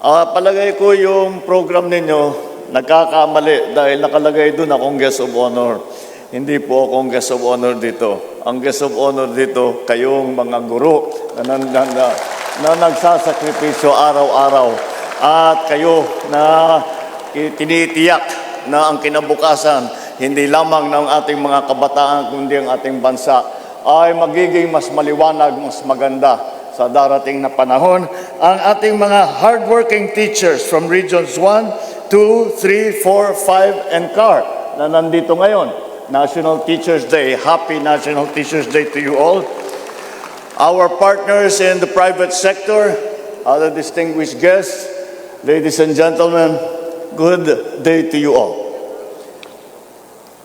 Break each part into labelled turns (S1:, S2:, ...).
S1: Palagay ko yung program ninyo nagkakamali dahil nakalagay doon akong guest of honor. Hindi po akong guest of honor dito. Ang guest of honor dito, kayong mga guro na nagsasakripisyo araw-araw. At kayo na tinitiyak na ang kinabukasan, hindi lamang ng ating mga kabataan, kundi ang ating bansa, ay magiging mas maliwanag, mas maganda sa darating na panahon. Ang ating mga hardworking teachers from Regions 1, 2, 3, 4, 5, and CAR na nandito ngayon. National Teachers Day. Happy National Teachers Day to you all. Our partners in the private sector, other distinguished guests, ladies and gentlemen, good day to you all.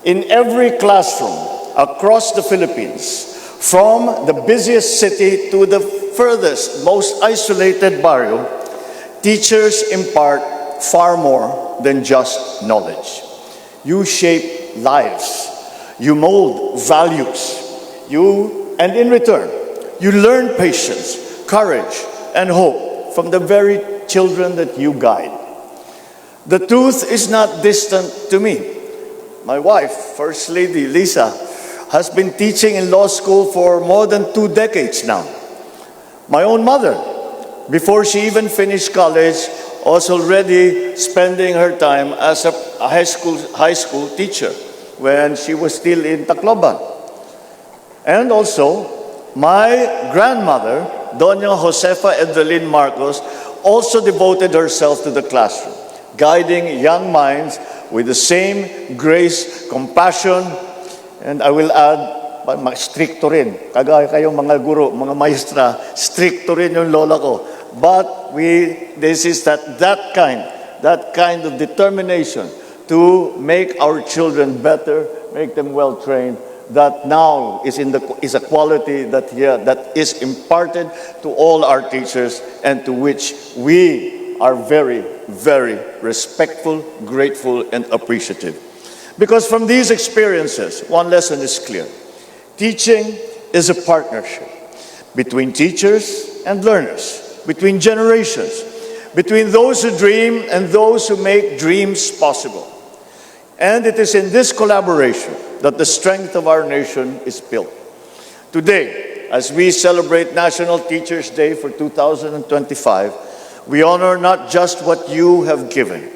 S1: In every classroom across the Philippines, from the busiest city to the furthest, most isolated barrio, teachers impart far more than just knowledge. You shape lives. You mold values. And in return, you learn patience, courage, and hope from the very children that you guide. The truth is not distant to me. My wife, First Lady Lisa, has been teaching in law school for more than 2 decades now. My own mother, before she even finished college, was already spending her time as a high school teacher when she was still in Tacloban. And also, my grandmother, Doña Josefa Evelyn Marcos, also devoted herself to the classroom, guiding young minds with the same grace, compassion, and I will add, stricto rin. Kagaya kayong mga guro, mga maestra, stricto rin yung lola ko. But this is that kind of determination to make our children better, make them well-trained, that now is a quality that is imparted to all our teachers and to which we are very, very respectful, grateful, and appreciative. Because from these experiences, one lesson is clear. Teaching is a partnership between teachers and learners, between generations, between those who dream and those who make dreams possible. And it is in this collaboration that the strength of our nation is built. Today, as we celebrate National Teachers Day for 2025, we honor not just what you have given,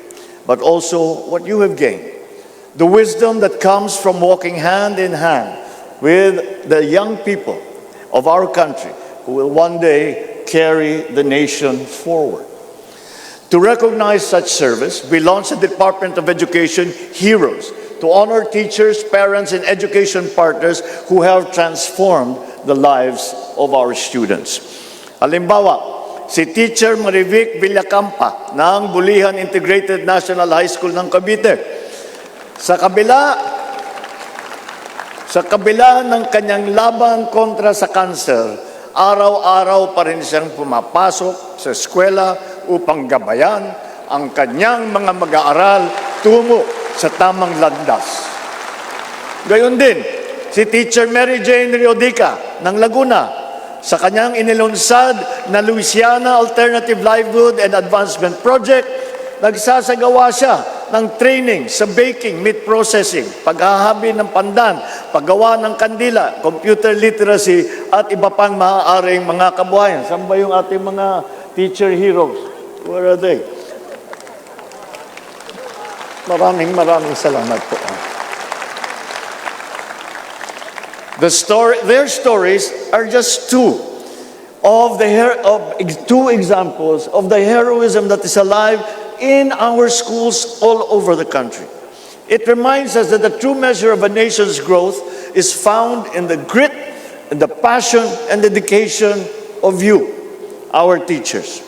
S1: but also what you have gained. The wisdom that comes from walking hand in hand with the young people of our country who will one day carry the nation forward. To recognize such service, we launched the Department of Education Heroes to honor teachers, parents, and education partners who have transformed the lives of our students. Halimbawa, si Teacher Marivic Villacampa ng Bulihan Integrated National High School ng Cavite. Sa kabila ng kanyang laban kontra sa kanser, araw-araw pa rin siyang pumapasok sa eskwela upang gabayan ang kanyang mga mag-aaral tungo sa tamang landas. Gayon din, si Teacher Mary Jane Riodica ng Laguna, sa kanyang inilunsad na Louisiana Alternative Livelihood and Advancement Project, nagsasagawa siya ng training sa baking, meat processing, paghahabi ng pandan, paggawa ng kandila, computer literacy, at iba pang maaaring mga kabuhayan. Saan ba yung ating mga teacher heroes? Where are they? Maraming salamat po. Their stories are just two examples of the heroism that is alive in our schools all over the country. It reminds us that the true measure of a nation's growth is found in the grit, and the passion, and dedication of you, our teachers.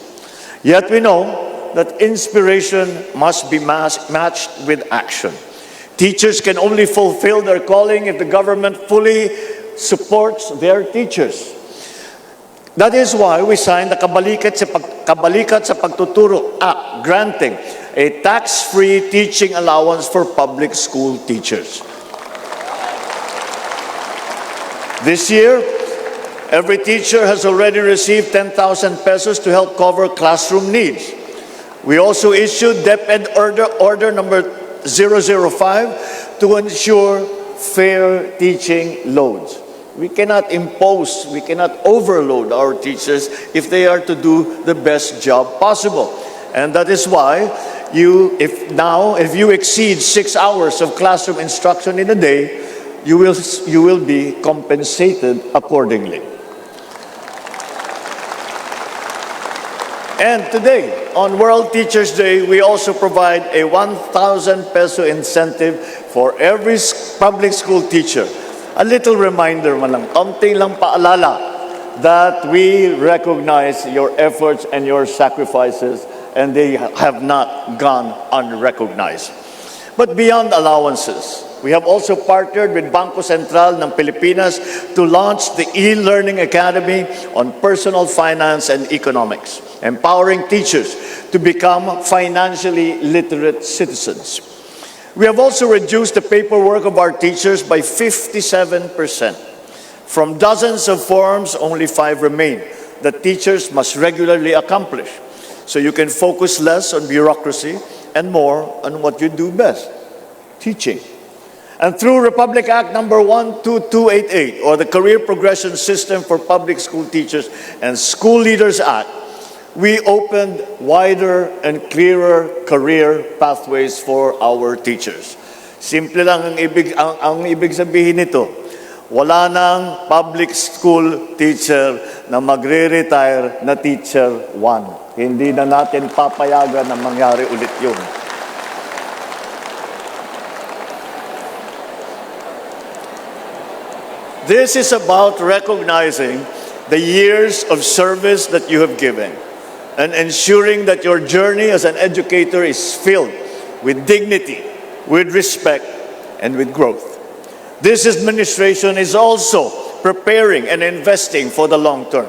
S1: Yet we know that inspiration must be matched with action. Teachers can only fulfill their calling if the government fully supports their teachers. That is why we signed the Kabalikat sa Pagtuturo Act, granting a tax-free teaching allowance for public school teachers. This year, every teacher has already received 10,000 pesos to help cover classroom needs. We also issued DepEd Order number 005 to ensure fair teaching loads. We cannot impose, we cannot overload our teachers if they are to do the best job possible. And that is why if you exceed 6 hours of classroom instruction in a day, you will be compensated accordingly. And today, on World Teachers Day, we also provide a 1,000 peso incentive for every public school teacher. A little reminder man lang, kaunti lang paalala that we recognize your efforts and your sacrifices, and they have not gone unrecognized. But beyond allowances, we have also partnered with Bangko Sentral ng Pilipinas to launch the e-learning academy on personal finance and economics, empowering teachers to become financially literate citizens. We have also reduced the paperwork of our teachers by 57%. From dozens of forms, only 5 remain that teachers must regularly accomplish. So you can focus less on bureaucracy and more on what you do best, teaching. And through Republic Act number 12288, or the Career Progression System for Public School Teachers and School Leaders Act, we opened wider and clearer career pathways for our teachers. Simple lang ang ibig sabihin nito. Wala nang public school teacher na magre-retire na teacher 1. Hindi na natin papayagan na mangyari ulit yun. This is about recognizing the years of service that you have given and ensuring that your journey as an educator is filled with dignity, with respect, and with growth. This administration is also preparing and investing for the long term.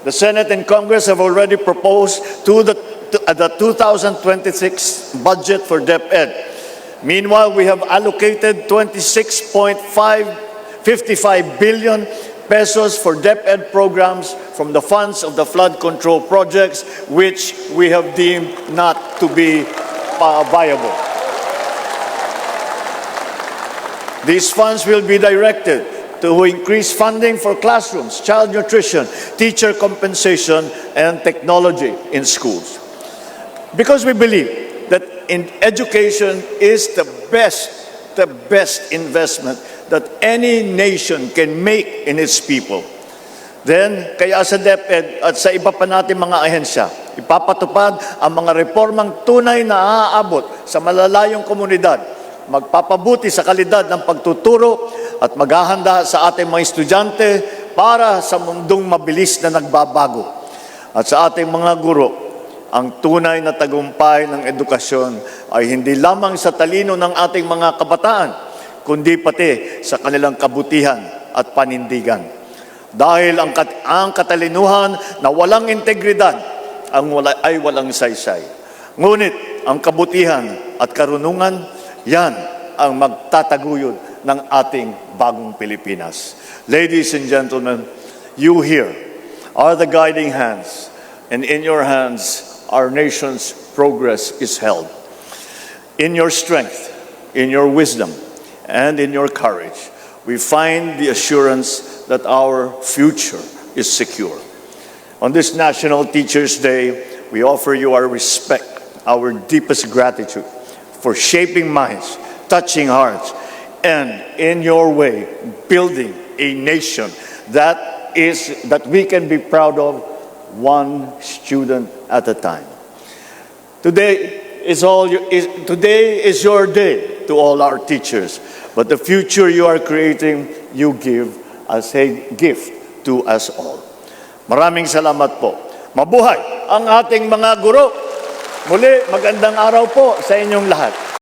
S1: The Senate and Congress have already proposed the 2026 budget for DepEd. Meanwhile, we have allocated 26.55 billion pesos for DepEd programs from the funds of the flood control projects, which we have deemed not to be viable. These funds will be directed to increase funding for classrooms, child nutrition, teacher compensation, and technology in schools. Because we believe that education is the best investment that any nation can make in its people. Then, kaya sa DepEd at sa iba pa natin mga ahensya, ipapatupad ang mga reformang tunay na aaabot sa malalayong komunidad, magpapabuti sa kalidad ng pagtuturo at maghahanda sa ating mga estudyante para sa mundong mabilis na nagbabago. At sa ating mga guro, ang tunay na tagumpay ng edukasyon ay hindi lamang sa talino ng ating mga kabataan, kundi pati sa kanilang kabutihan at panindigan. Dahil ang katalinuhan na walang integridad ay walang saysay. Ngunit ang kabutihan at karunungan, yan ang magtataguyod ng ating bagong Pilipinas. Ladies and gentlemen, you here are the guiding hands, and in your hands, our nation's progress is held. In your strength, in your wisdom, and in your courage, we find the assurance that our future is secure. On this National Teachers Day, we offer you our respect, our deepest gratitude for shaping minds, touching hearts, and in your way, building a nation that we can be proud of, one student at a time. Today is your day to all our teachers, but the future you are creating, you give as a gift to us all. Maraming salamat po. Mabuhay ang ating mga guro. Muli, magandang araw po sa inyong lahat.